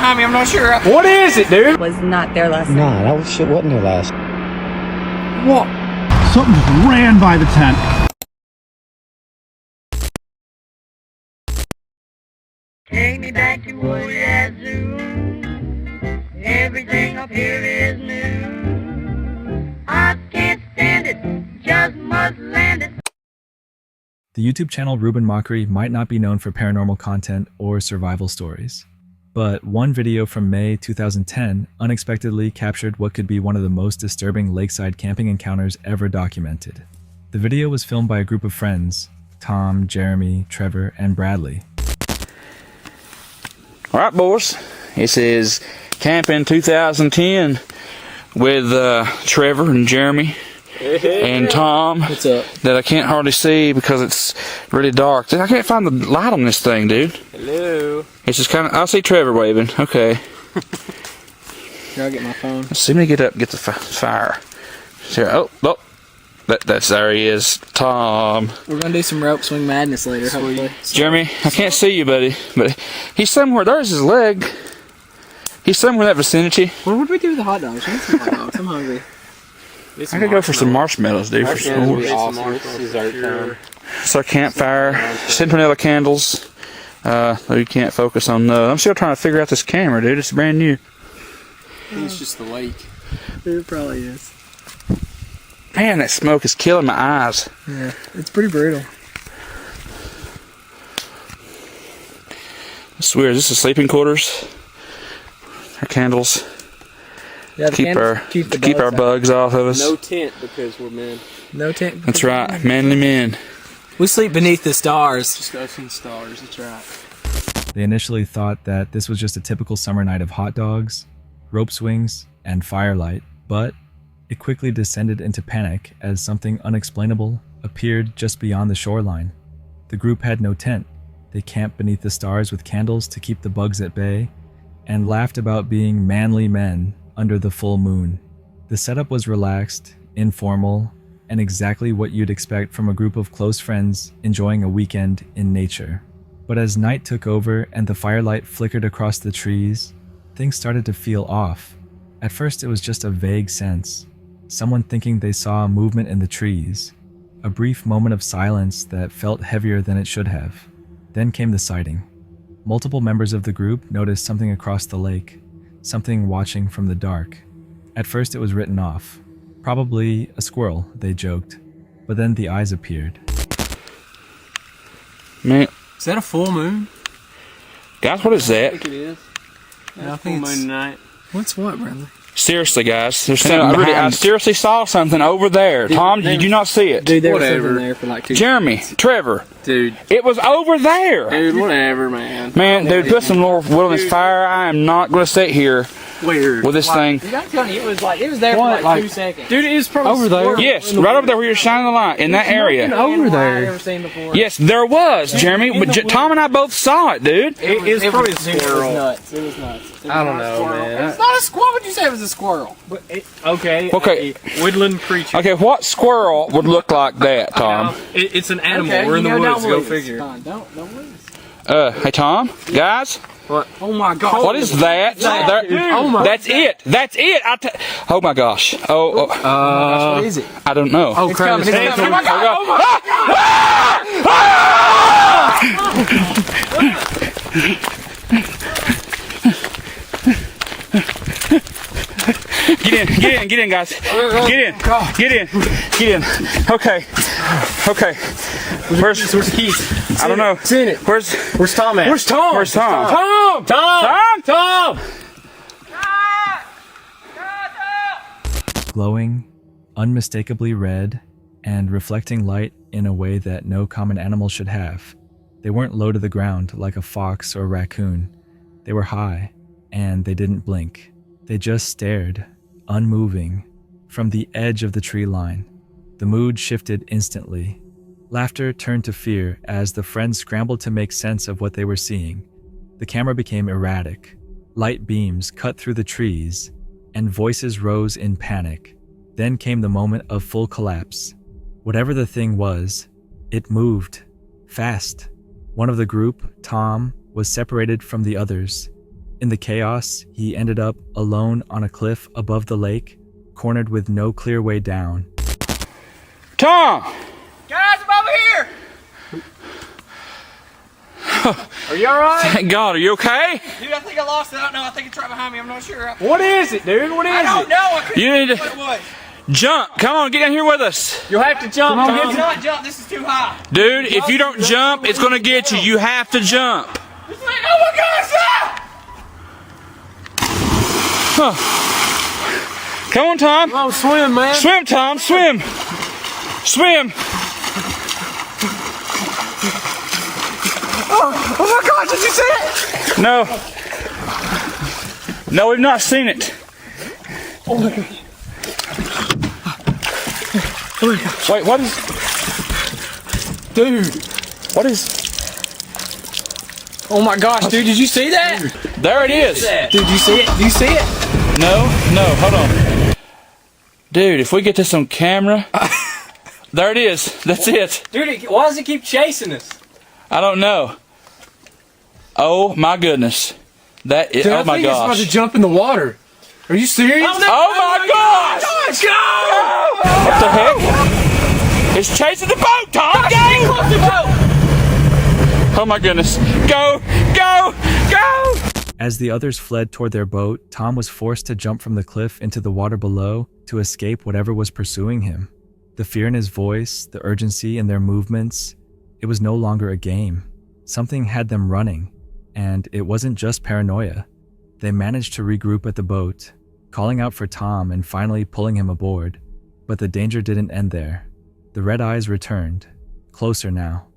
behind me. I'm not sure. What is it, dude? Was not their lesson. Nah, that shit wasn't their last. What? Something just ran by the tent. Take me back to old Yazoo. Everything up here is new. I can't stand it, just must land it. The YouTube channel Ruben Mockery might not be known for paranormal content or survival stories, but one video from May 2010 unexpectedly captured what could be one of the most disturbing lakeside camping encounters ever documented. The video was filmed by a group of friends, Tom, Jeremy, Trevor, and Bradley. Alright, boys. This is Camping 2010 with Trevor and Jeremy and Tom. What's up? That I can't hardly see because it's really dark. I can't find the light on this thing, dude. Hello. It's just kind of... I see Trevor waving. Okay. Here, I'll get my phone. Let's see me get up and get the fire. Here, oh. That's there he is. Tom. We're gonna do some rope swing madness later, hopefully. Jeremy, I can't see you, buddy, but he's somewhere. There's his leg. He's somewhere in that vicinity. What would we do with the hot dogs? We need some hot dogs. I'm hungry. I could go for some marshmallows, dude. For some It's our campfire. Centinela candles. You can't focus on those. I'm still trying to figure out this camera, dude. It's brand new. I think it's just the lake. It probably is. Man, that smoke is killing my eyes. Yeah, it's pretty brutal. I swear, this is sleeping quarters. Our candles. Yeah, keep our bugs off of us. No tent because we're men. No tent. That's right, manly men. We sleep beneath the stars. Just us and stars. That's right. They initially thought that this was just a typical summer night of hot dogs, rope swings, and firelight, but it quickly descended into panic as something unexplainable appeared just beyond the shoreline. The group had no tent. They camped beneath the stars with candles to keep the bugs at bay, and laughed about being manly men under the full moon. The setup was relaxed, informal, and exactly what you'd expect from a group of close friends enjoying a weekend in nature. But as night took over and the firelight flickered across the trees, things started to feel off. At first it was just a vague sense. Someone thinking they saw a movement in the trees. A brief moment of silence that felt heavier than it should have. Then came the sighting. Multiple members of the group noticed something across the lake, something watching from the dark. At first it was written off. Probably a squirrel, they joked. But then the eyes appeared. Man. Is that a full moon? Guys, what is that? I think it is. I think full it's... moon night. What's what, Bradley? Seriously, guys, there's something I seriously saw something over there. Tom, did you not see it? Dude, there was something there for like 2 Jeremy, Trevor. Dude. It was over there. Dude, whatever, man. Man, dude, put some more wood on this fire. I am not going to sit here with this thing. I'm telling you, it was there for like 2 seconds. Dude, it was probably over there. Yes, right over there where you're shining the light, in that area. Over there. I've never seen before. Yes, there was, Jeremy. But Tom and I both saw it, dude. It was probably a squirrel. It was nuts. It was nuts. I don't know, man. It's not a squirrel. Would you say it was a squirrel? Okay. Okay. Woodland creature. Okay, what squirrel would look like that, Tom? It's an animal. We're in the woods. Go figure. Don't lose. Hey, Tom, guys. What? Oh my God. What is that? That's it. That's it. Oh my gosh. What is it? I don't know. Oh crap! It's coming. Oh my God. Get in, guys. Get in. Okay. Where's the keys? I don't know. Seen it. Where's Tom at? Where's Tom? Tom! Glowing, unmistakably red, and reflecting light in a way that no common animal should have. They weren't low to the ground like a fox or raccoon. They were high, and they didn't blink. They just stared, unmoving, from the edge of the tree line. The mood shifted instantly. Laughter turned to fear as the friends scrambled to make sense of what they were seeing. The camera became erratic. Light beams cut through the trees, and voices rose in panic. Then came the moment of full collapse. Whatever the thing was, it moved. Fast. One of the group, Tom, was separated from the others. In the chaos, he ended up alone on a cliff above the lake, cornered with no clear way down. Tom! Guys, I'm over here! Are you alright? Thank God, are you okay? Dude, I think I lost it. I don't know. I think it's right behind me. I'm not sure. What is it, dude? What is I don't it? know. I couldn't You need see to- what it was. Jump! Come on, get down here with us. You'll have to jump, I Tom. cannot jump. This is too high. Dude, if you don't jump, it's gonna get you. You have to jump. It's like, oh my gosh! Ah! Come on, Tom. Oh, swim, man. Swim, Tom, swim. Swim. Oh my gosh, did you see it? No. No, we've not seen it. Oh my gosh. Oh my gosh. Wait, what is... Dude. What is... Oh my gosh, dude, did you see that? There it is. Dude, you see it? Do you see it? No, hold on. Dude, if we get this on camera... There it is. That's it. Dude, why does it keep chasing us? I don't know. Oh my goodness. That is... Dude, Oh I my think it's about to gosh. jump in the water. Are you serious? Oh my gosh! What the heck? It's chasing the boat, Tom! Go! Oh my goodness. Go! Go! Go! As the others fled toward their boat, Tom was forced to jump from the cliff into the water below to escape whatever was pursuing him. The fear in his voice, the urgency in their movements, it was no longer a game. Something had them running, and it wasn't just paranoia. They managed to regroup at the boat, calling out for Tom and finally pulling him aboard. But the danger didn't end there. The red eyes returned, closer now.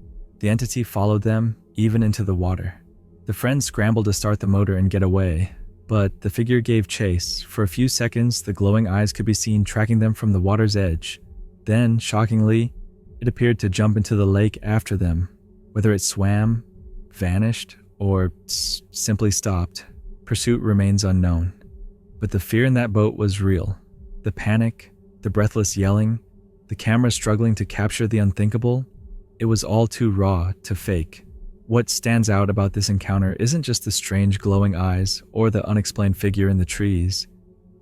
The entity followed them, even into the water. The friends scrambled to start the motor and get away, but the figure gave chase. For a few seconds, the glowing eyes could be seen tracking them from the water's edge. Then, shockingly, it appeared to jump into the lake after them. Whether it swam, vanished, or simply stopped, pursuit remains unknown. But the fear in that boat was real. The panic, the breathless yelling, the camera struggling to capture the unthinkable, it was all too raw to fake. What stands out about this encounter isn't just the strange glowing eyes or the unexplained figure in the trees.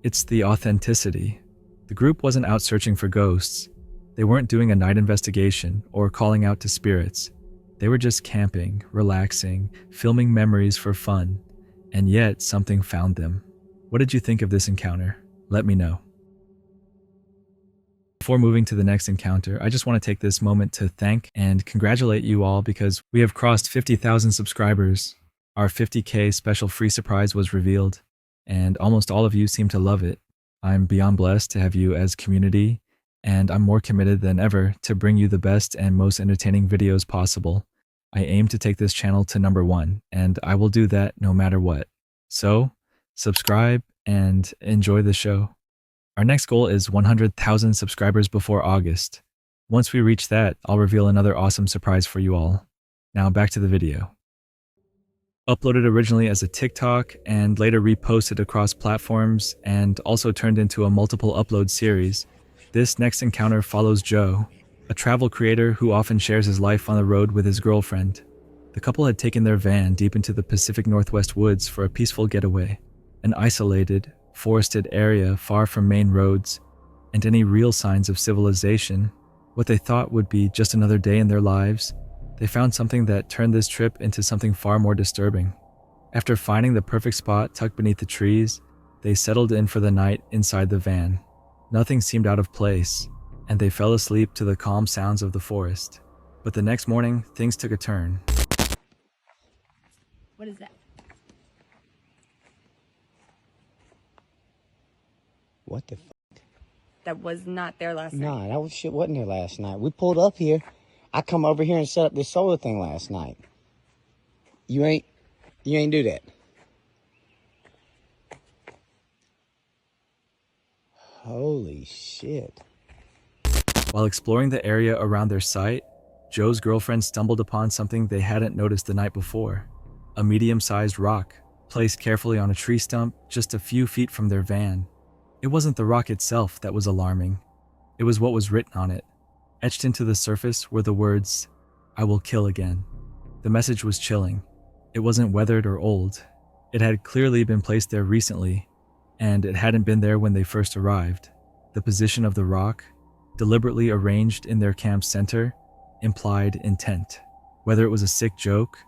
It's the authenticity. The group wasn't out searching for ghosts. They weren't doing a night investigation or calling out to spirits. They were just camping, relaxing, filming memories for fun. And yet, something found them. What did you think of this encounter? Let me know. Before moving to the next encounter, I just want to take this moment to thank and congratulate you all because we have crossed 50,000 subscribers. Our 50K special free surprise was revealed, and almost all of you seem to love it. I'm beyond blessed to have you as community, and I'm more committed than ever to bring you the best and most entertaining videos possible. I aim to take this channel to #1, and I will do that no matter what. So, subscribe and enjoy the show. Our next goal is 100,000 subscribers before August. Once we reach that, I'll reveal another awesome surprise for you all. Now back to the video. Uploaded originally as a TikTok and later reposted across platforms and also turned into a multiple upload series, this next encounter follows Joe, a travel creator who often shares his life on the road with his girlfriend. The couple had taken their van deep into the Pacific Northwest woods for a peaceful getaway, an isolated, forested area far from main roads and any real signs of civilization. What they thought would be just another day in their lives, they found something that turned this trip into something far more disturbing. After finding the perfect spot tucked beneath the trees, they settled in for the night inside the van. Nothing seemed out of place, and they fell asleep to the calm sounds of the forest. But the next morning, things took a turn. What is that? What the That was not there last night. Nah, that was shit wasn't there last night. We pulled up here. I come over here and set up this solar thing last night. You ain't do that. Holy shit. While exploring the area around their site, Joe's girlfriend stumbled upon something they hadn't noticed the night before. A medium-sized rock, placed carefully on a tree stump just a few feet from their van. It wasn't the rock itself that was alarming. It was what was written on it. Etched into the surface were the words, "I will kill again." The message was chilling. It wasn't weathered or old. It had clearly been placed there recently, and it hadn't been there when they first arrived. The position of the rock, deliberately arranged in their camp's center, implied intent. Whether it was a sick joke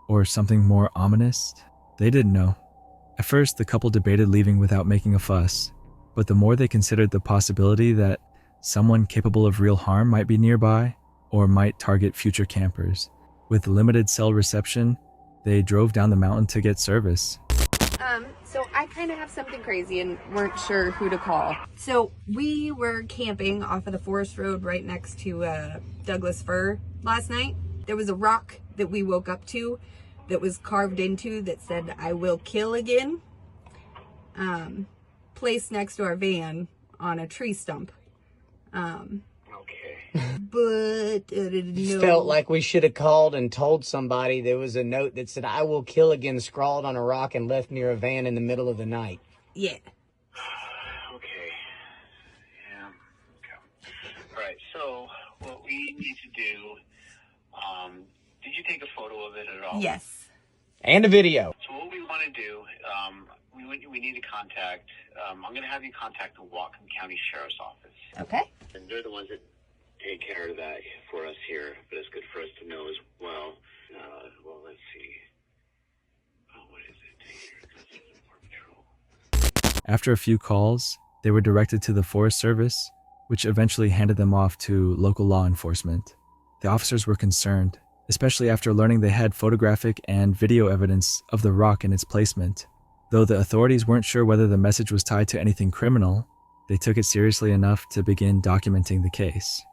or something more ominous, they didn't know. At first, the couple debated leaving without making a fuss, but the more they considered the possibility that someone capable of real harm might be nearby or might target future campers, with limited cell reception, they drove down the mountain to get service. So I kind of have something crazy and weren't sure who to call. So we were camping off of the forest road right next to Douglas Fir last night. There was a rock that we woke up to that was carved into that said, "I will kill again," placed next to our van on a tree stump. But no. Felt like we should have called and told somebody there was a note that said, "I will kill again," scrawled on a rock and left near a van in the middle of the night. Yeah. Okay. Yeah. Okay. All right. So what we need to do, did you take a photo of it at all? Yes. And a video. So what we want to do, we need to contact, I'm going to have you contact the Whatcom County Sheriff's Office. Okay. And they're the ones that take care of that for us here, but it's good for us to know as well. Well, let's see. Oh, what is it here? This is Border Patrol. After a few calls, they were directed to the Forest Service, which eventually handed them off to local law enforcement. The officers were concerned, especially after learning they had photographic and video evidence of the rock and its placement. Though the authorities weren't sure whether the message was tied to anything criminal, they took it seriously enough to begin documenting the case.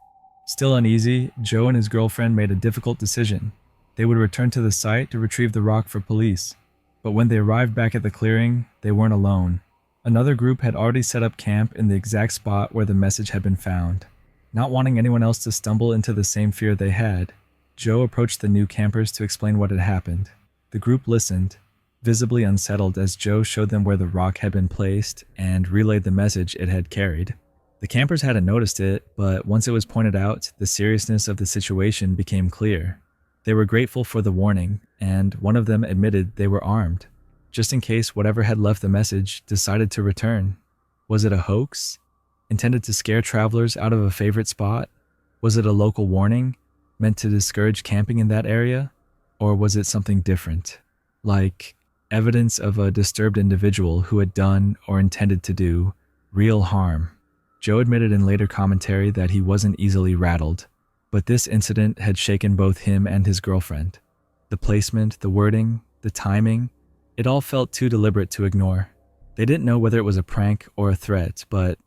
Still uneasy, Joe and his girlfriend made a difficult decision. They would return to the site to retrieve the rock for police. But when they arrived back at the clearing, they weren't alone. Another group had already set up camp in the exact spot where the message had been found. Not wanting anyone else to stumble into the same fear they had, Joe approached the new campers to explain what had happened. The group listened, visibly unsettled as Joe showed them where the rock had been placed and relayed the message it had carried. The campers hadn't noticed it, but once it was pointed out, the seriousness of the situation became clear. They were grateful for the warning, and one of them admitted they were armed, just in case whatever had left the message decided to return. Was it a hoax, intended to scare travelers out of a favorite spot? Was it a local warning, meant to discourage camping in that area? Or was it something different, like evidence of a disturbed individual who had done or intended to do real harm? Joe admitted in later commentary that he wasn't easily rattled, but this incident had shaken both him and his girlfriend. The placement, the wording, the timing, it all felt too deliberate to ignore. They didn't know whether it was a prank or a threat, but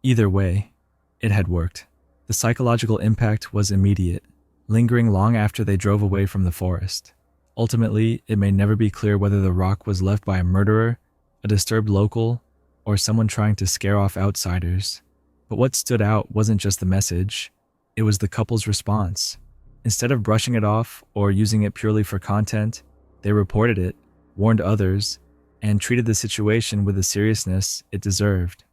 either way, it had worked. The psychological impact was immediate, lingering long after they drove away from the forest. Ultimately, it may never be clear whether the rock was left by a murderer, a disturbed local, or someone trying to scare off outsiders. But what stood out wasn't just the message, it was the couple's response. Instead of brushing it off or using it purely for content, they reported it, warned others, and treated the situation with the seriousness it deserved.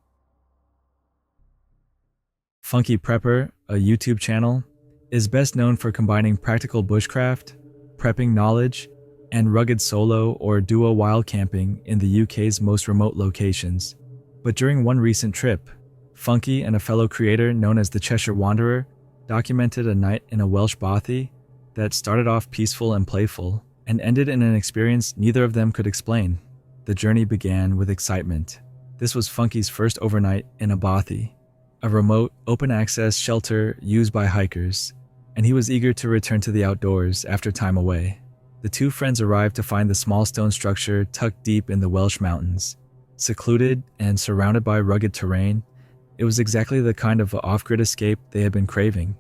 Funky Prepper, a YouTube channel, is best known for combining practical bushcraft, prepping knowledge, and rugged solo or duo wild camping in the UK's most remote locations. But during one recent trip, Funky and a fellow creator known as the Cheshire Wanderer documented a night in a Welsh bothy that started off peaceful and playful and ended in an experience neither of them could explain. The journey began with excitement. This was Funky's first overnight in a bothy, a remote, open-access shelter used by hikers, and he was eager to return to the outdoors after time away. The two friends arrived to find the small stone structure tucked deep in the Welsh mountains. Secluded and surrounded by rugged terrain, it was exactly the kind of off-grid escape they had been craving.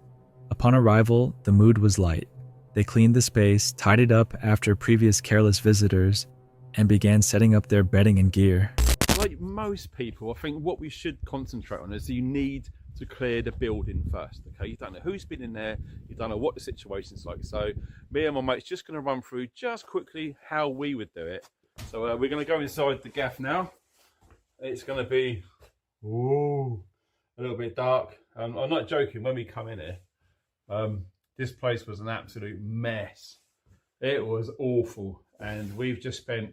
Upon arrival, the mood was light. They cleaned the space, tidied up after previous careless visitors, and began setting up their bedding and gear. Like most people, I think what we should concentrate on is you need to clear the building first. Okay, you don't know who's been in there, you don't know what the situation's like. So me and my mate's just going to run through just quickly how we would do it. So we're going to go inside the gaff now. It's going to be a little bit dark. I'm not joking, when we come in here, this place was an absolute mess. It was awful, and we've just spent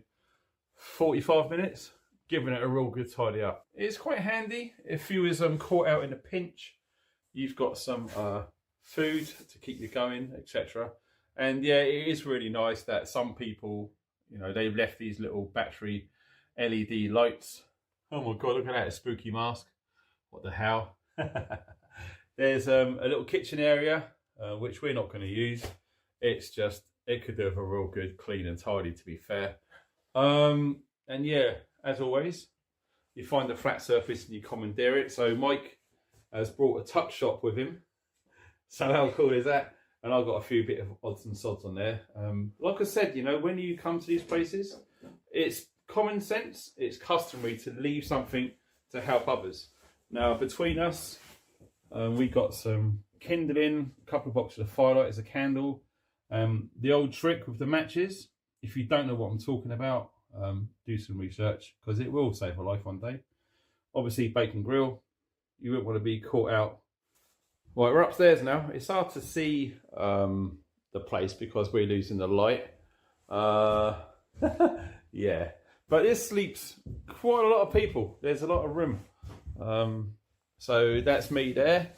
45 minutes, giving it a real good tidy up. It's quite handy if you was caught out in a pinch. You've got some food to keep you going, etc. And yeah, it is really nice that some people, you know, they've left these little battery LED lights. Oh my god, look at that, a spooky mask. What the hell? There's a little kitchen area, which we're not going to use. It's just, it could do with a real good clean and tidy, to be fair. And yeah, as always, you find a flat surface and you commandeer it. So Mike has brought a tuck shop with him. So how cool is that? And I've got a few bit of odds and sods on there. Like I said, you know, when you come to these places, it's common sense, it's customary to leave something to help others. Now, between us, we got some kindling, a couple of boxes of firelight as a candle. The old trick with the matches, if you don't know what I'm talking about, do some research, because it will save a life one day. Obviously, bacon grill, you wouldn't want to be caught out. Right, we're upstairs now. It's hard to see the place because we're losing the light. Yeah, but this sleeps quite a lot of people. There's a lot of room. So that's me there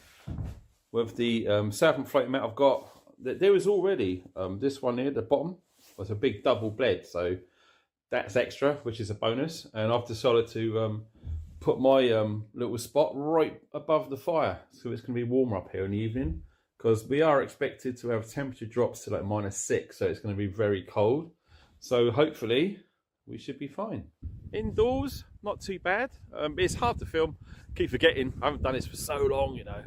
with the southern floating mat I've got. There was already this one here, the bottom was a big double bed, so that's extra, which is a bonus. And I've decided to put my little spot right above the fire, so it's going to be warmer up here in the evening, because we are expected to have temperature drops to like -6, so it's going to be very cold. So hopefully we should be fine. Indoors, not too bad. It's hard to film. Keep forgetting, I haven't done this for so long, you know.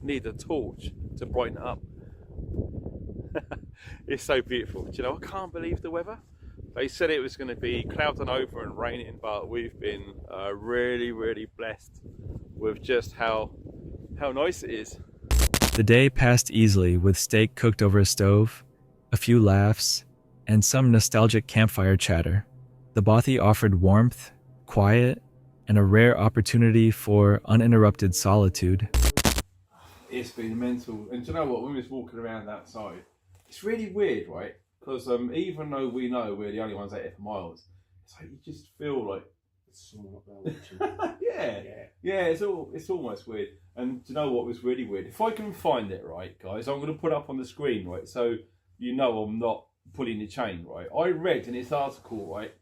Need a torch to brighten it up. It's so beautiful. Do you know, I can't believe the weather. They said it was going to be clouding over and raining, but we've been really, really blessed with just how nice it is. The day passed easily with steak cooked over a stove, a few laughs, and some nostalgic campfire chatter. The bothy offered warmth, quiet, and a rare opportunity for uninterrupted solitude. It's been mental. And do you know what? When we was walking around outside, it's really weird, right? Because even though we know we're the only ones out here for miles, it's like you just feel like there's someone up there watching. Yeah. It's almost weird. And do you know what was really weird? If I can find it, right, guys, I'm going to put it up on the screen, right? So you know I'm not pulling the chain, right? I read in this article, right,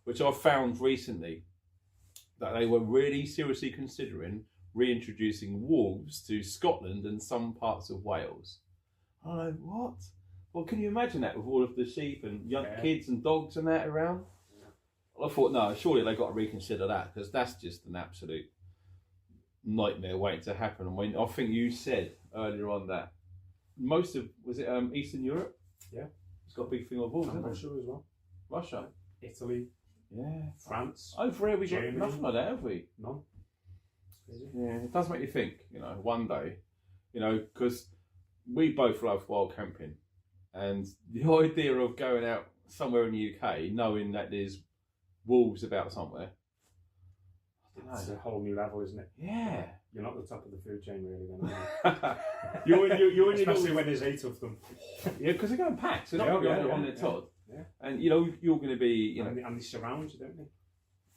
which I found recently, that they were really seriously considering reintroducing wolves to Scotland and some parts of Wales. I'm like, what? Well, can you imagine that with all of the sheep and young kids and dogs and that around? Well, I thought, no, surely they've got to reconsider that, because that's just an absolute nightmare waiting to happen. And when I think you said earlier on that most of, was it Eastern Europe? Yeah. It's got a big thing of wolves, isn't it? Russia as well. Russia? Italy. Yeah. France. Over here we got Germany. nothing like that, have we? None. Crazy. Yeah, it does make you think, you know, one day, you know, because we both love wild camping, and the idea of going out somewhere in the UK knowing that there's wolves about somewhere, It's a whole new level, isn't it? Yeah. You're not the top of the food chain, really, then. you're in Especially your when there's 8 of them. Yeah, because they're going packs. They're not going to be on their Todd. Yeah. And, you know, you're going to be, you know... And they surround you, don't they?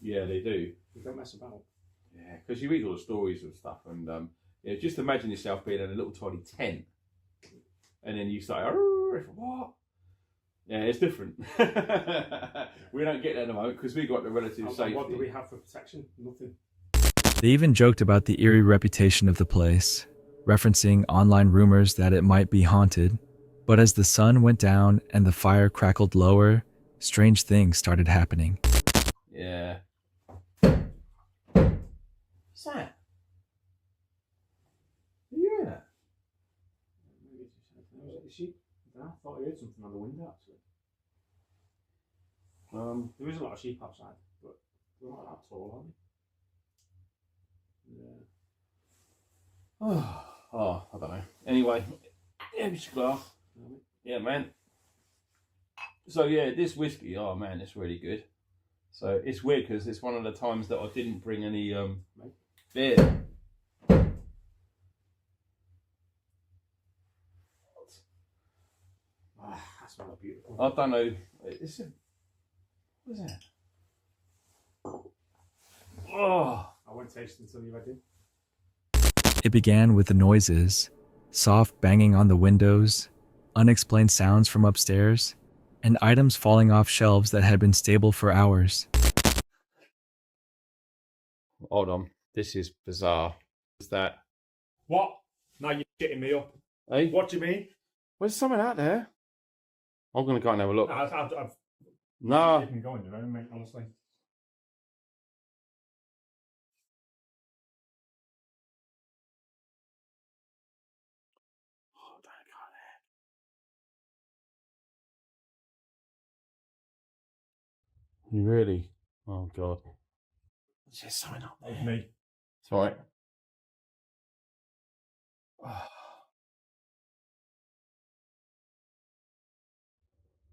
Yeah, they do. You don't mess about. Yeah, because you read all the stories and stuff, and yeah, just imagine yourself being in a little tiny tent, and then you say, what? Yeah, it's different. We don't get that at the moment because we got the relative safety. What do we have for protection? Nothing. They even joked about the eerie reputation of the place, referencing online rumors that it might be haunted. But as the sun went down and the fire crackled lower, strange things started happening. Yeah. What's that? Are you hearing that? Was it the sheep? I thought I heard something on the window, actually. There is a lot of sheep outside, but they're not that tall, are they? Yeah. Oh, I don't know. Anyway, yeah, we should glass. Yeah, man. So yeah, this whiskey, oh man, it's really good. So it's weird because it's one of the times that I didn't bring any beer. That smells beautiful. I don't know. What is that? Oh, I won't taste until you're ready. It began with the noises, soft banging on the windows, unexplained sounds from upstairs, and items falling off shelves that had been stable for hours. Hold on. This is bizarre. Is that? What? Now you're getting me up. Hey? What do you mean? There's something out there. I'm going to go and have a look. No, I've No. keeping going, you know, mate, honestly. Oh, don't go there. You really? Oh, God. There's just something up there. It's me. It's all right.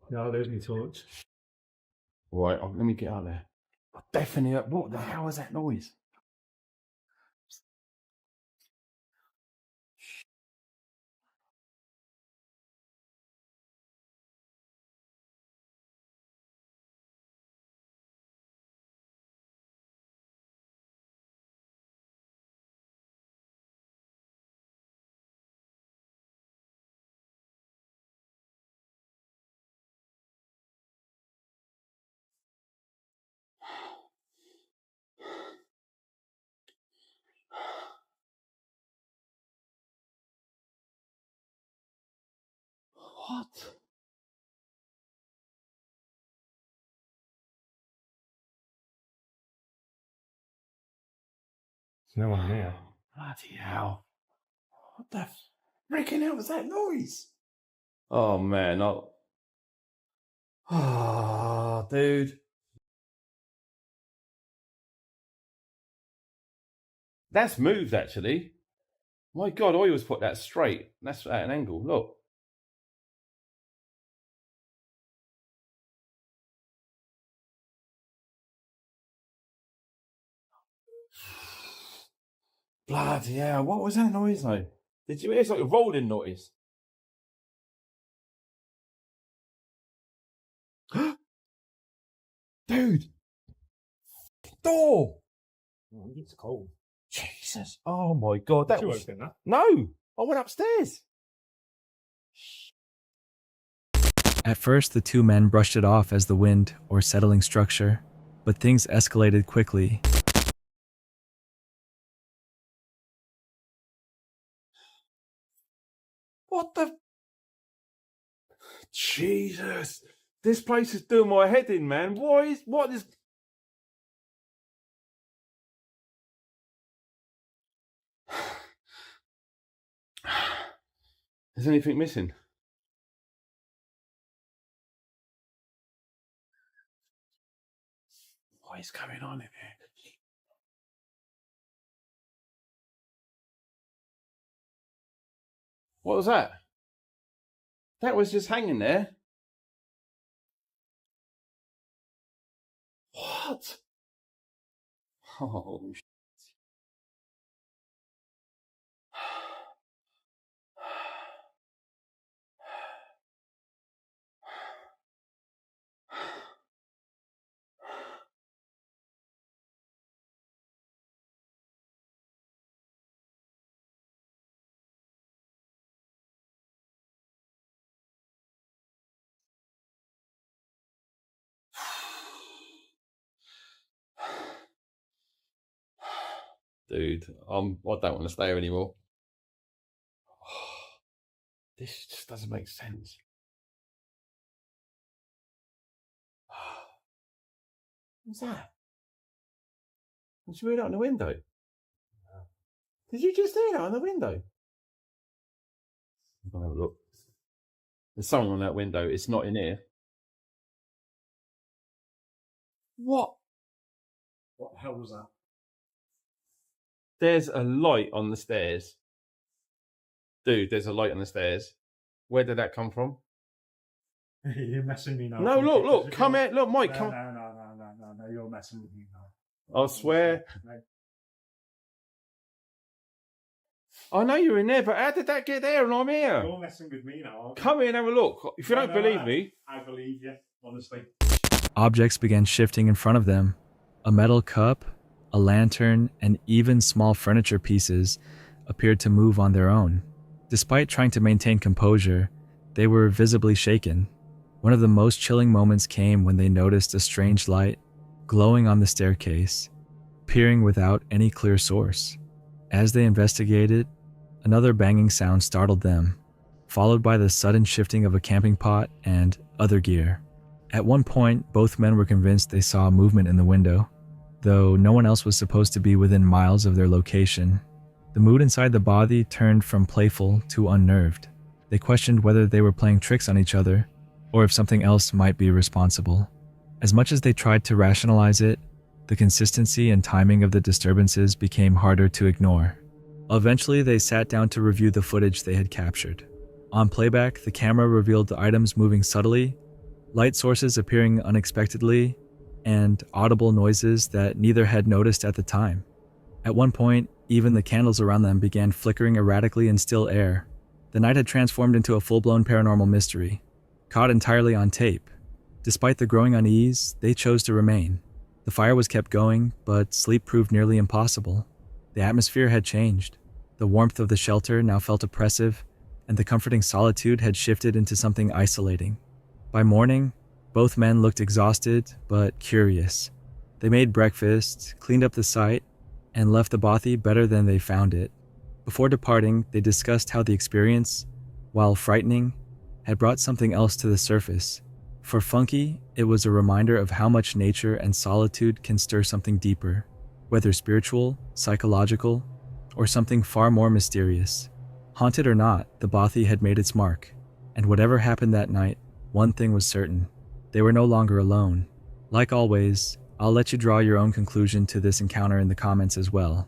No, there's me torch. Right, let me get out there. I definitely. What the hell is that noise? What? There's no one here. Bloody hell. What the freaking hell was that noise? Oh, man. Oh, dude. That's moved, actually. My God, I always put that straight. That's at an angle. Look. Bloody hell. What was that noise, though? Did you hear? It's like a rolling noise. Dude. Door. Oh, it's cold. Jesus. Oh, my God. Did That you was... open that? No. I went upstairs. At first, the two men brushed it off as the wind or settling structure, but things escalated quickly. What the... Jesus. This place is doing my head in, man. What is... Is anything missing? What is going on in here? What was that? That was just hanging there. What? Oh, shit. Dude, I don't want to stay here anymore. This just doesn't make sense. What's that? Did you hear that on the window? No. Did you just hear that on the window? I'm gonna have a look. There's someone on that window. It's not in here. What? What the hell was that? There's a light on the stairs. Dude, there's a light on the stairs. Where did that come from? You're messing me now. No, look, come here. Look, Mike, come. No, you're messing with me now. I swear. I know you're in there, but how did that get there and I'm here? You're messing with me now, aren't you? Come here and have a look. If you don't believe me. I believe you, honestly. Objects began shifting in front of them, A metal cup, a lantern, and even small furniture pieces appeared to move on their own. Despite trying to maintain composure, they were visibly shaken. One of the most chilling moments came when they noticed a strange light glowing on the staircase, appearing without any clear source. As they investigated, another banging sound startled them, followed by the sudden shifting of a camping pot and other gear. At one point, both men were convinced they saw movement in the window, though no one else was supposed to be within miles of their location. The mood inside the body turned from playful to unnerved. They questioned whether they were playing tricks on each other, or if something else might be responsible. As much as they tried to rationalize it, the consistency and timing of the disturbances became harder to ignore. Eventually, they sat down to review the footage they had captured. On playback, the camera revealed the items moving subtly, light sources appearing unexpectedly, and audible noises that neither had noticed at the time. At one point, even the candles around them began flickering erratically in still air. The night had transformed into a full-blown paranormal mystery, caught entirely on tape. Despite the growing unease, they chose to remain. The fire was kept going, but sleep proved nearly impossible. The atmosphere had changed. The warmth of the shelter now felt oppressive, and the comforting solitude had shifted into something isolating. By morning, both men looked exhausted but curious. They made breakfast, cleaned up the site, and left the bothy better than they found it. Before departing, they discussed how the experience, while frightening, had brought something else to the surface. For Funky, it was a reminder of how much nature and solitude can stir something deeper, whether spiritual, psychological, or something far more mysterious. Haunted or not, the bothy had made its mark, and whatever happened that night, one thing was certain: they were no longer alone. Like always, I'll let you draw your own conclusion to this encounter in the comments as well.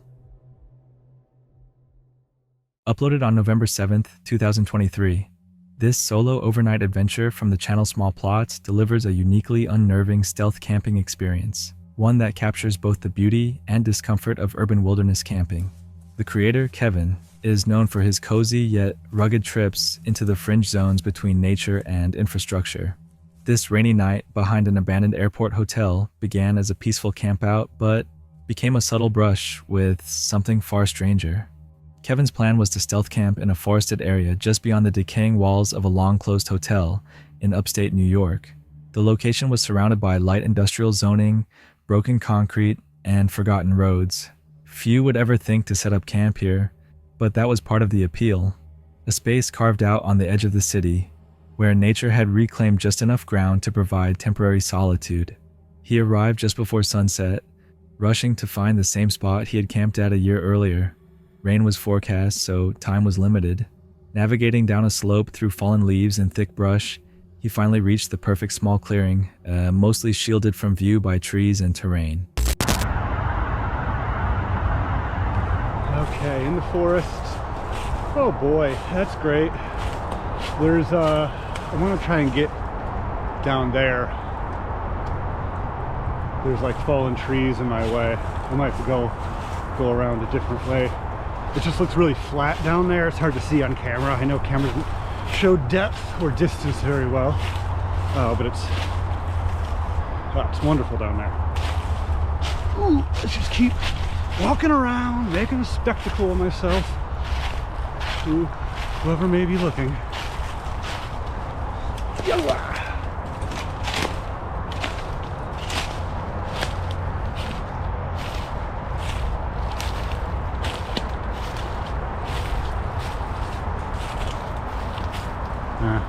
Uploaded on November 7th, 2023. This solo overnight adventure from the channel Small Plots delivers a uniquely unnerving stealth camping experience, one that captures both the beauty and discomfort of urban wilderness camping. The creator, Kevin, is known for his cozy yet rugged trips into the fringe zones between nature and infrastructure. This rainy night behind an abandoned airport hotel began as a peaceful campout, but became a subtle brush with something far stranger. Kevin's plan was to stealth camp in a forested area just beyond the decaying walls of a long-closed hotel in upstate New York. The location was surrounded by light industrial zoning, broken concrete, and forgotten roads. Few would ever think to set up camp here, but that was part of the appeal. A space carved out on the edge of the city, where nature had reclaimed just enough ground to provide temporary solitude. He arrived just before sunset, rushing to find the same spot he had camped at a year earlier. Rain was forecast, so time was limited. Navigating down a slope through fallen leaves and thick brush, he finally reached the perfect small clearing, mostly shielded from view by trees and terrain. Okay, in the forest. Oh boy, that's great. There's I want to try and get down there. There's like fallen trees in my way. I might have to go around a different way. It just looks really flat down there. It's hard to see on camera. I know cameras don't show depth or distance very well, but it's wonderful down there. Ooh, let's just keep walking around, making a spectacle of myself to whoever may be looking.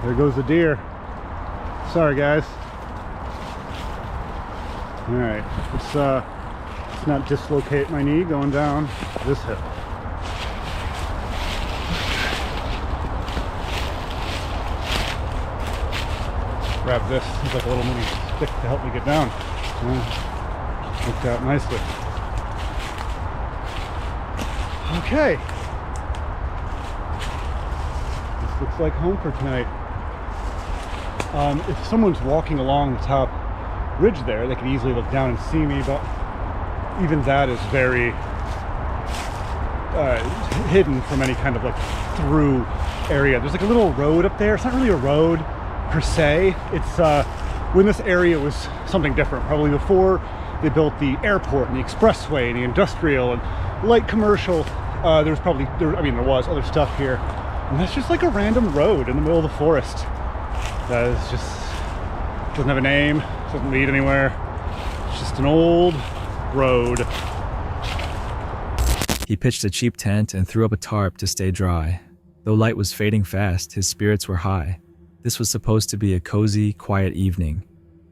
There goes the deer. Sorry guys. All right, let's not dislocate my knee going down this hill. Grab this. It's like a little mini stick to help me get down. Worked out nicely. Okay. This looks like home for tonight. If someone's walking along the top ridge there, they could easily look down and see me, but even that is very hidden from any kind of like through area. There's like a little road up there. It's not really a road per se. It's when this area was something different, probably before they built the airport and the expressway and the industrial and light commercial. There was other stuff here. And that's just like a random road in the middle of the forest. That is just, doesn't have a name, doesn't lead anywhere. It's just an old road. He pitched a cheap tent and threw up a tarp to stay dry. Though light was fading fast, his spirits were high. This was supposed to be a cozy, quiet evening,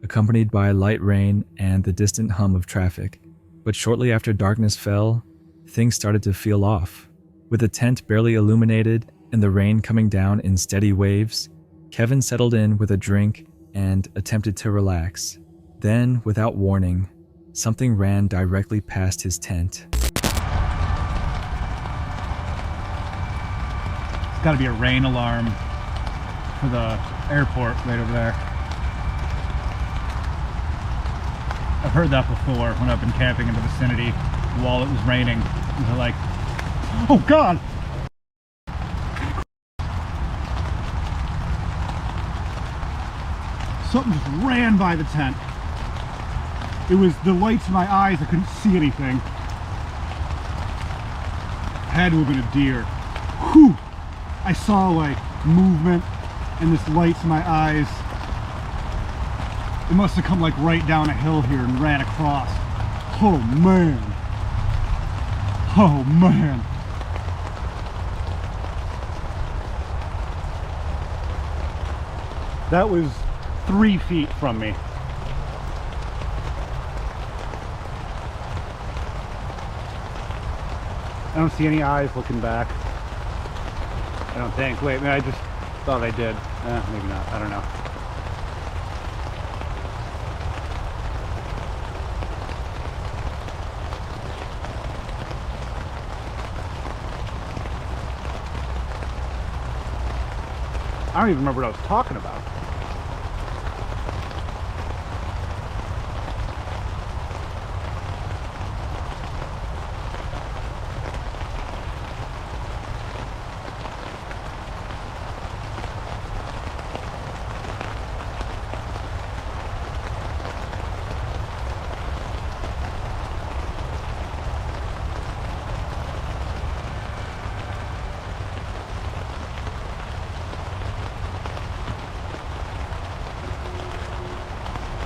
accompanied by light rain and the distant hum of traffic. But shortly after darkness fell, things started to feel off. With the tent barely illuminated and the rain coming down in steady waves, Kevin settled in with a drink and attempted to relax. Then, without warning, something ran directly past his tent. It's gotta be a rain alarm for the airport right over there. I've heard that before when I've been camping in the vicinity while it was raining. And they're like, oh God! Something just ran by the tent. It was the lights in my eyes, I couldn't see anything. Had to have been a deer. Whew! I saw like movement and this lights in my eyes. It must have come like right down a hill here and ran across. Oh man. Oh man. That was 3 feet from me. I don't see any eyes looking back. I don't think. Wait, I just thought I did. Maybe not. I don't know. I don't even remember what I was talking about.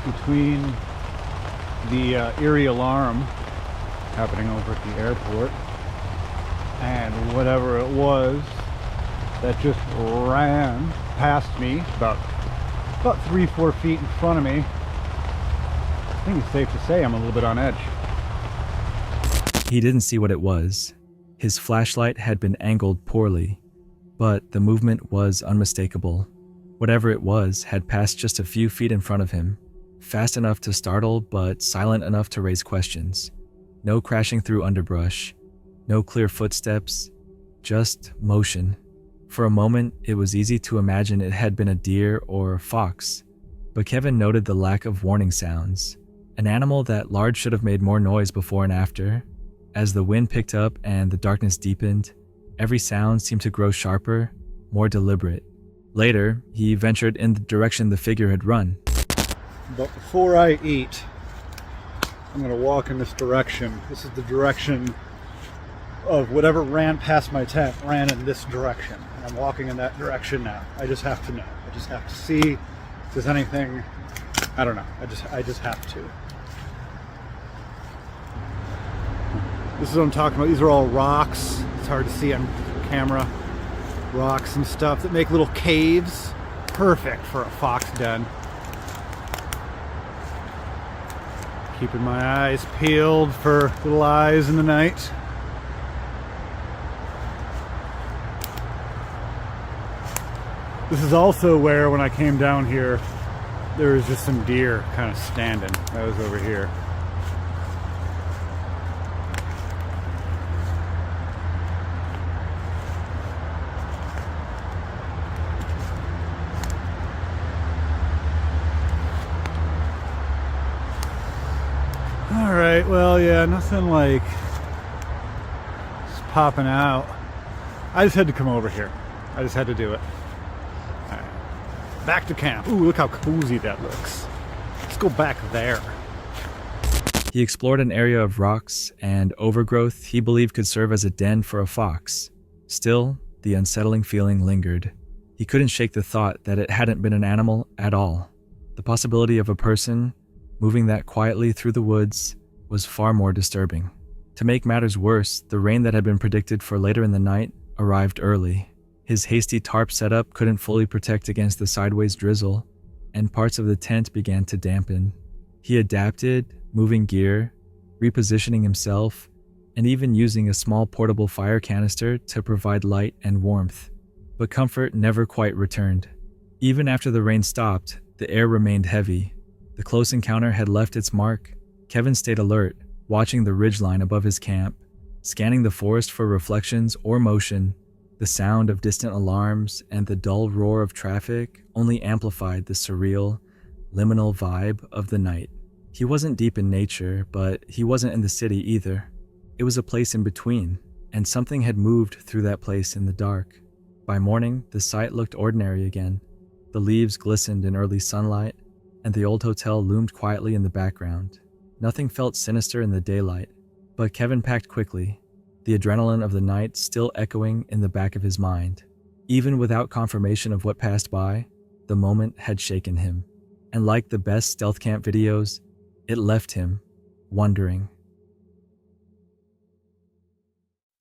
Between the eerie alarm happening over at the airport and whatever it was that just ran past me about 3-4 feet in front of me, I think it's safe to say I'm a little bit on edge. He didn't see what it was. His flashlight had been angled poorly, but the movement was unmistakable. Whatever it was had passed just a few feet in front of him. Fast enough to startle, but silent enough to raise questions. No crashing through underbrush, no clear footsteps, just motion. For a moment, it was easy to imagine it had been a deer or a fox, but Kevin noted the lack of warning sounds, an animal that large should have made more noise before and after. As the wind picked up and the darkness deepened, every sound seemed to grow sharper, more deliberate. Later, he ventured in the direction the figure had run. But before I eat, I'm going to walk in this direction. This is the direction of whatever ran past my tent, ran in this direction. And I'm walking in that direction now. I just have to know. I just have to see if there's anything. I don't know. I just have to. This is what I'm talking about. These are all rocks. It's hard to see on camera. Rocks and stuff that make little caves. Perfect for a fox den. Keeping my eyes peeled for little eyes in the night. This is also where, when I came down here, there was just some deer kind of standing. I was over here. Alright, well, yeah, nothing like just popping out. I just had to come over here. I just had to do it. All right. Back to camp. Ooh, look how cozy that looks. Let's go back there. He explored an area of rocks and overgrowth he believed could serve as a den for a fox. Still, the unsettling feeling lingered. He couldn't shake the thought that it hadn't been an animal at all. The possibility of a person moving that quietly through the woods was far more disturbing. To make matters worse, the rain that had been predicted for later in the night arrived early. His hasty tarp setup couldn't fully protect against the sideways drizzle, and parts of the tent began to dampen. He adapted, moving gear, repositioning himself, and even using a small portable fire canister to provide light and warmth. But comfort never quite returned. Even after the rain stopped, the air remained heavy. The close encounter had left its mark. Kevin stayed alert, watching the ridgeline above his camp, scanning the forest for reflections or motion. The sound of distant alarms and the dull roar of traffic only amplified the surreal, liminal vibe of the night. He wasn't deep in nature, but he wasn't in the city either. It was a place in between, and something had moved through that place in the dark. By morning, the site looked ordinary again. The leaves glistened in early sunlight, and the old hotel loomed quietly in the background. Nothing felt sinister in the daylight, but Kevin packed quickly, the adrenaline of the night still echoing in the back of his mind. Even without confirmation of what passed by, the moment had shaken him. And like the best stealth camp videos, it left him wondering.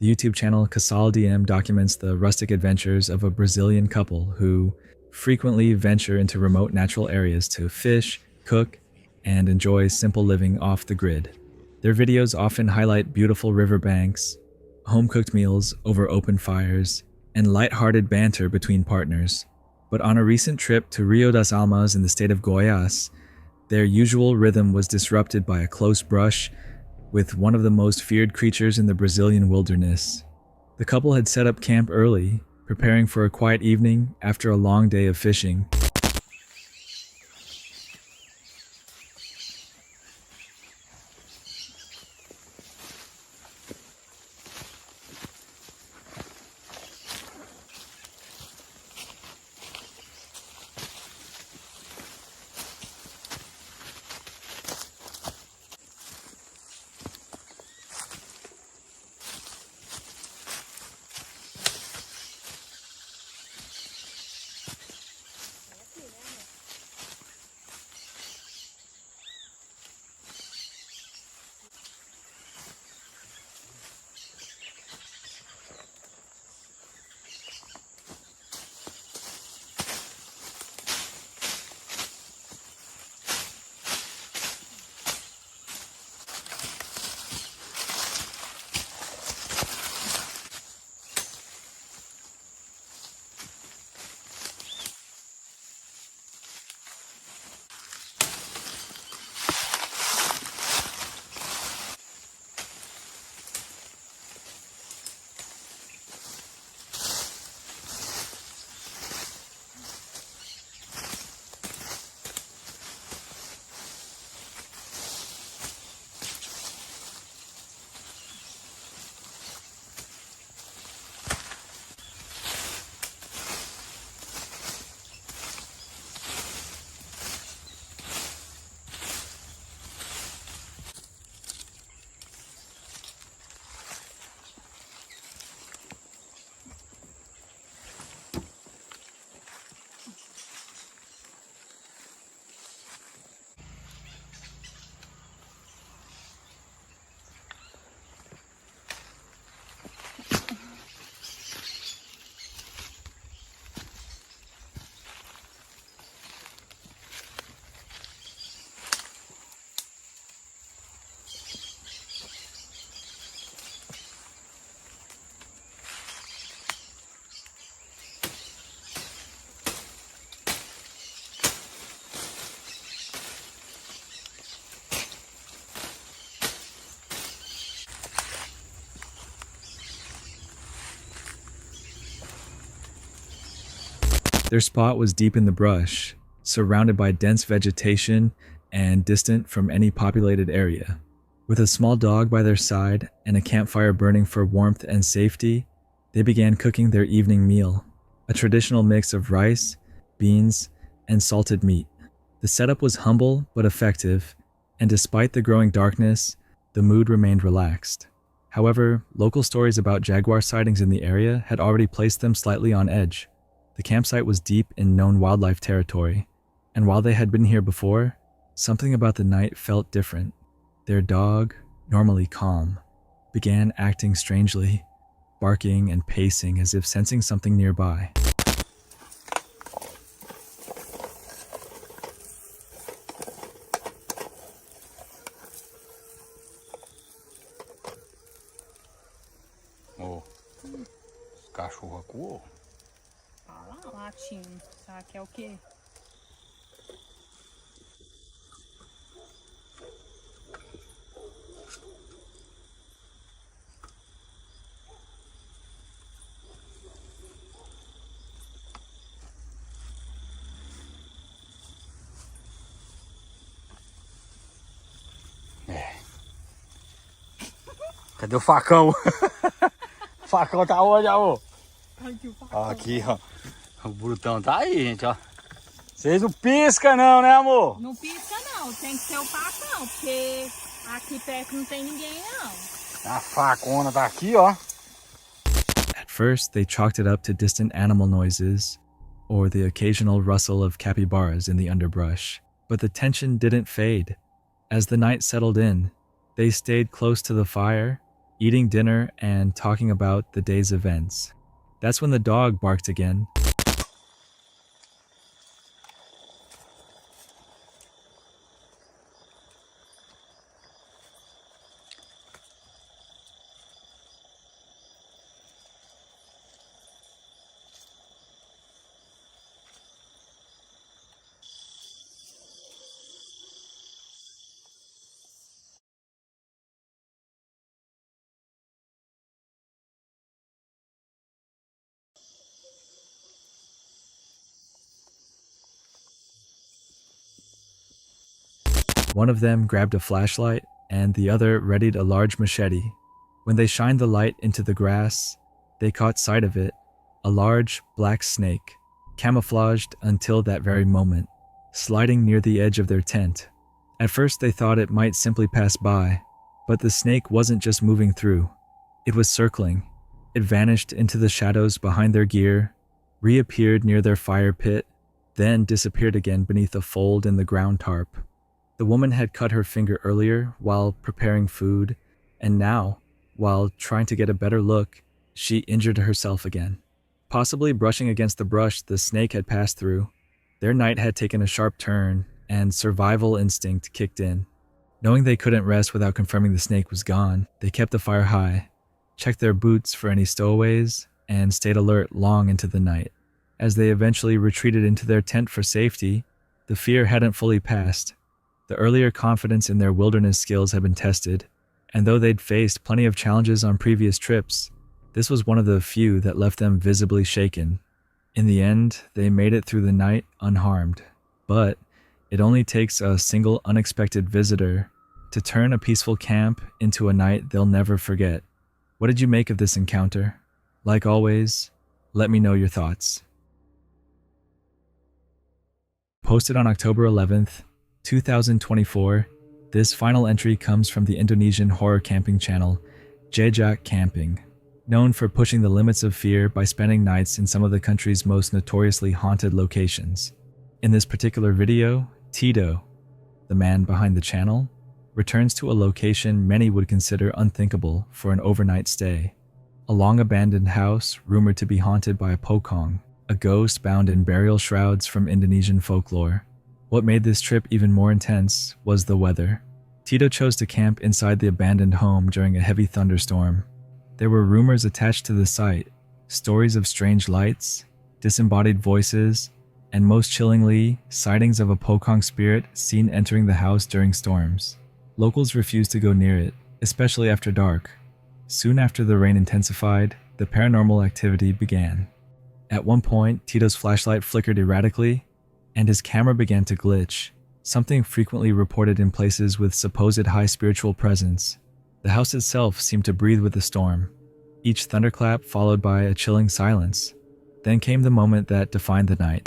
The YouTube channel Casal DM documents the rustic adventures of a Brazilian couple who frequently venture into remote natural areas to fish, cook, and enjoy simple living off the grid. Their videos often highlight beautiful riverbanks, home-cooked meals over open fires, and light-hearted banter between partners. But on a recent trip to Rio das Almas in the state of Goiás, their usual rhythm was disrupted by a close brush with one of the most feared creatures in the Brazilian wilderness. The couple had set up camp early, preparing for a quiet evening after a long day of fishing. Their spot was deep in the brush, surrounded by dense vegetation and distant from any populated area. With a small dog by their side and a campfire burning for warmth and safety, they began cooking their evening meal, a traditional mix of rice, beans, and salted meat. The setup was humble but effective, and despite the growing darkness, the mood remained relaxed. However, local stories about jaguar sightings in the area had already placed them slightly on edge. The campsite was deep in known wildlife territory, and while they had been here before, something about the night felt different. Their dog, normally calm, began acting strangely, barking and pacing as if sensing something nearby. Oh, cachorro acuou. Fala latindo. Será que é o quê? Cadê o facão? O facão tá onde, amor? Aqui o facão. Aqui, ó. O brutão tá aí, gente, ó. Vocês não piscam não, né, amor? Não pisca não, tem que ser o facão, porque aqui perto não tem ninguém não. A facona tá aqui, ó. At first, they chalked it up to distant animal noises or the occasional rustle of capybaras in the underbrush. But the tension didn't fade. As the night settled in, they stayed close to the fire, eating dinner and talking about the day's events. That's when the dog barked again. One of them grabbed a flashlight, and the other readied a large machete. When they shined the light into the grass, they caught sight of it, a large black snake, camouflaged until that very moment, sliding near the edge of their tent. At first they thought it might simply pass by, but the snake wasn't just moving through. It was circling. It vanished into the shadows behind their gear, reappeared near their fire pit, then disappeared again beneath a fold in the ground tarp. The woman had cut her finger earlier while preparing food, and now, while trying to get a better look, she injured herself again. Possibly brushing against the brush the snake had passed through, their night had taken a sharp turn, and survival instinct kicked in. Knowing they couldn't rest without confirming the snake was gone, they kept the fire high, checked their boots for any stowaways, and stayed alert long into the night. As they eventually retreated into their tent for safety, the fear hadn't fully passed. The earlier confidence in their wilderness skills had been tested, and though they'd faced plenty of challenges on previous trips, this was one of the few that left them visibly shaken. In the end, they made it through the night unharmed. But it only takes a single unexpected visitor to turn a peaceful camp into a night they'll never forget. What did you make of this encounter? Like always, let me know your thoughts. Posted on October 11th, 2024, this final entry comes from the Indonesian horror camping channel, Jejak Camping, known for pushing the limits of fear by spending nights in some of the country's most notoriously haunted locations. In this particular video, Tito, the man behind the channel, returns to a location many would consider unthinkable for an overnight stay. A long-abandoned house rumored to be haunted by a pocong, a ghost bound in burial shrouds from Indonesian folklore. What made this trip even more intense was the weather. Tito chose to camp inside the abandoned home during a heavy thunderstorm. There were rumors attached to the site, stories of strange lights, disembodied voices, and most chillingly, sightings of a pocong spirit seen entering the house during storms. Locals refused to go near it, especially after dark. Soon after the rain intensified, the paranormal activity began. At one point, Tito's flashlight flickered erratically, and his camera began to glitch, something frequently reported in places with supposed high spiritual presence. The house itself seemed to breathe with the storm, each thunderclap followed by a chilling silence. Then came the moment that defined the night.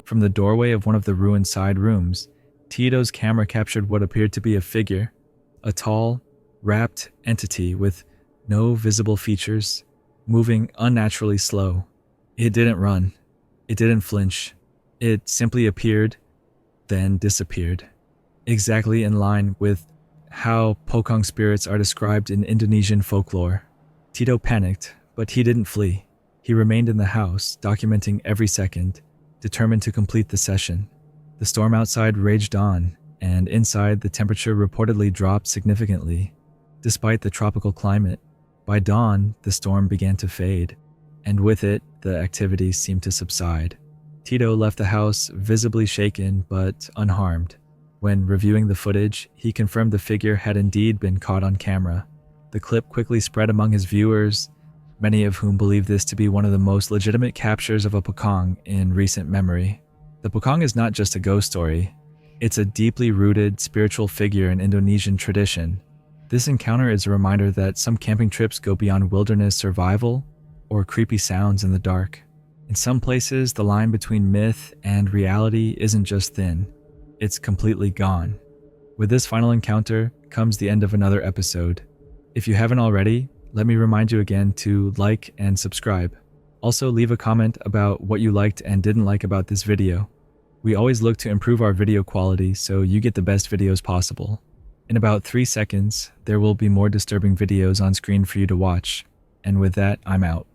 From the doorway of one of the ruined side rooms, Tito's camera captured what appeared to be a figure, a tall, wrapped entity with no visible features, moving unnaturally slow. It didn't run. It didn't flinch. It simply appeared, then disappeared. Exactly in line with how pocong spirits are described in Indonesian folklore. Tito panicked, but he didn't flee. He remained in the house, documenting every second, determined to complete the session. The storm outside raged on, and inside the temperature reportedly dropped significantly. Despite the tropical climate, by dawn the storm began to fade, and with it the activity seemed to subside. Tito left the house visibly shaken but unharmed. When reviewing the footage, he confirmed the figure had indeed been caught on camera. The clip quickly spread among his viewers, many of whom believe this to be one of the most legitimate captures of a pocong in recent memory. The pocong is not just a ghost story, it's a deeply rooted spiritual figure in Indonesian tradition. This encounter is a reminder that some camping trips go beyond wilderness survival or creepy sounds in the dark. In some places, the line between myth and reality isn't just thin, it's completely gone. With this final encounter comes the end of another episode. If you haven't already, let me remind you again to like and subscribe. Also, leave a comment about what you liked and didn't like about this video. We always look to improve our video quality so you get the best videos possible. In about 3 seconds, there will be more disturbing videos on screen for you to watch. And with that, I'm out.